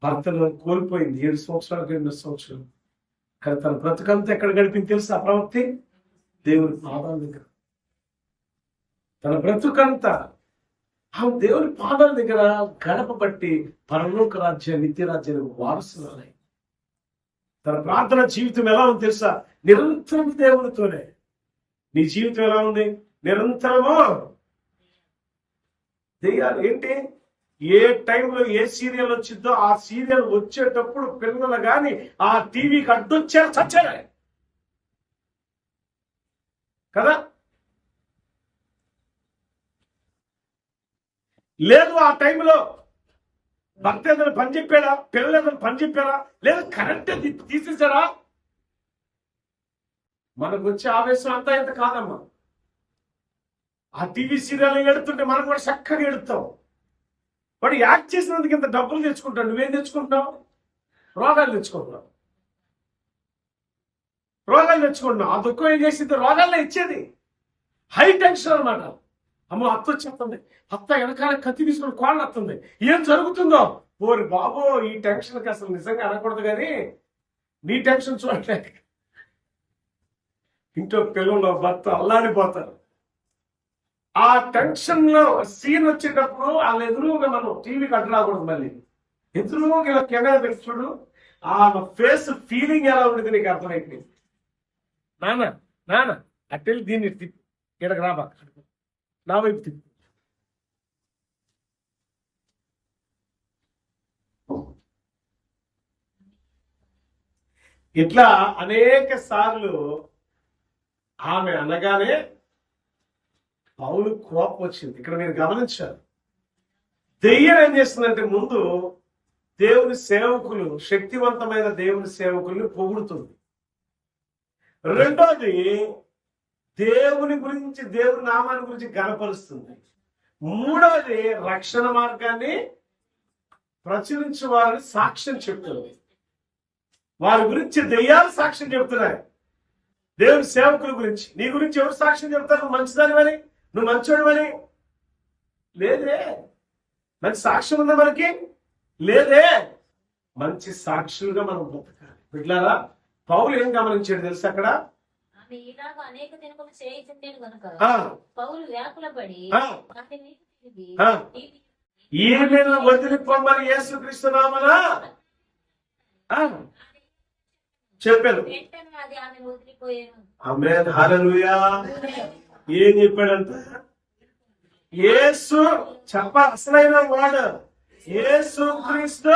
భర్తను కోల్పోయింది 7 సంవత్సరాలకు 8 సంవత్సరాలు. కానీ తన బ్రతుకంతా ఎక్కడ గడిపింది తెలుసా ప్రవక్తి? దేవుని పాదాల దగ్గర. తన బ్రతుకంతా దేవుని పాదాల దగ్గర గడపబట్టి పరలోక రాజ్య నిత్య రాజ్యానికి వారసురాలై. తన ప్రార్థన జీవితం ఎలా ఉంది తెలుసా? నిరంతరం దేవునితోనే. నీ జీవితం ఎలా ఉంది? నిరంతరము దెయ్యాలు. ఏంటి? ఏ టైంలో ఏ సీరియల్ వచ్చిందో ఆ సీరియల్ వచ్చేటప్పుడు పిల్లలు కానీ ఆ టీవీకి అడ్డొచ్చారు చచ్చారు కదా. లేదు ఆ టైంలో భర్త ఏదైనా పని చెప్పాడా, పిల్లలు ఏదైనా పని చెప్పారా, లేదు కరెంట్ తీసేసారా, మనకు వచ్చే ఆవేశం అంతా ఇంత కాదమ్మా. ఆ టీవీ సీరియల్ ఎడుతుంటే మనం కూడా చక్కగా ఎడుతాం. వాడు యాక్ట్ చేసినందుకు ఇంత డబ్బులు తెచ్చుకుంటాడు, నువ్వేం తెచ్చుకుంటున్నావు? రోగాలు తెచ్చుకుంటున్నావు. ఆ దుఃఖం ఏం చేసింది? రోగాల్లో ఇచ్చేది. హై టెన్షన్ అనమాట. అమ్మ అత్త వచ్చేస్తుంది, అత్త వెనకాల కత్తి తీసుకుని కోళ్ళు వస్తుంది, ఏం జరుగుతుందో. ఓరి బాబో, ఈ టెన్షన్కి అసలు నిజంగా అనకూడదు కానీ నీ టెన్షన్ చూడలే. ఇంట్లో పిల్లలు భర్త అల్లాడిపోతారు. ఆ టెన్షన్ లో సీన్ వచ్చేటప్పుడు వాళ్ళ ఎదురుగా మనం టీవీకి అడ్డు రాకూడదు. మళ్ళీ ఎదురుగా ఇలా కెమెరా పెట్టి చూడు, ఆ ఫేస్ ఫీలింగ్ ఎలా ఉండేది నీకు అర్థమైపోయింది. నాన్న అట్టెళ్ళి దీన్ని తిప్పి ఇక్కడికి రాబా, నా వైపు తిప్పి. ఇట్లా అనేక సార్లు ఆమె అనగానే పౌలు కోపం వచ్చింది. ఇక్కడ మీరు గమనించారు, దెయ్యం ఏం చేస్తుందంటే ముందు దేవుని సేవకులు, శక్తివంతమైన దేవుని సేవకుల్ని పొగుడుతుంది. రెండోది దేవుని గురించి, దేవుని నామాన్ని గురించి గణపరుస్తుంది. మూడవది రక్షణ మార్గాన్ని ప్రచురించే వారిని సాక్ష్యం చెప్తుంది. వారి గురించి దెయ్యాలు సాక్ష్యం చెప్తున్నాయి. దేవుని సేవకుల గురించి, నీ గురించి ఎవరు సాక్ష్యం చెప్తారు? నువ్వు మంచిదానివని, నువ్వు మంచోడివని. లేదే. మంచి సాక్ష్యం ఉందా మనకి? లేదే. మంచి సాక్షులుగా మనం బతకాలి. బిడ్డలారా, పౌలు ఏం గమనించాడు తెలుసు? అక్కడ ఈమెను వదిలిపోమని యేసుక్రీస్తు నామమున చెప్పాను. ఆమేన్, హల్లెలూయా. ఏం చెప్పాడంట? యేసు అసలైన వాడు యేసుక్రీస్తు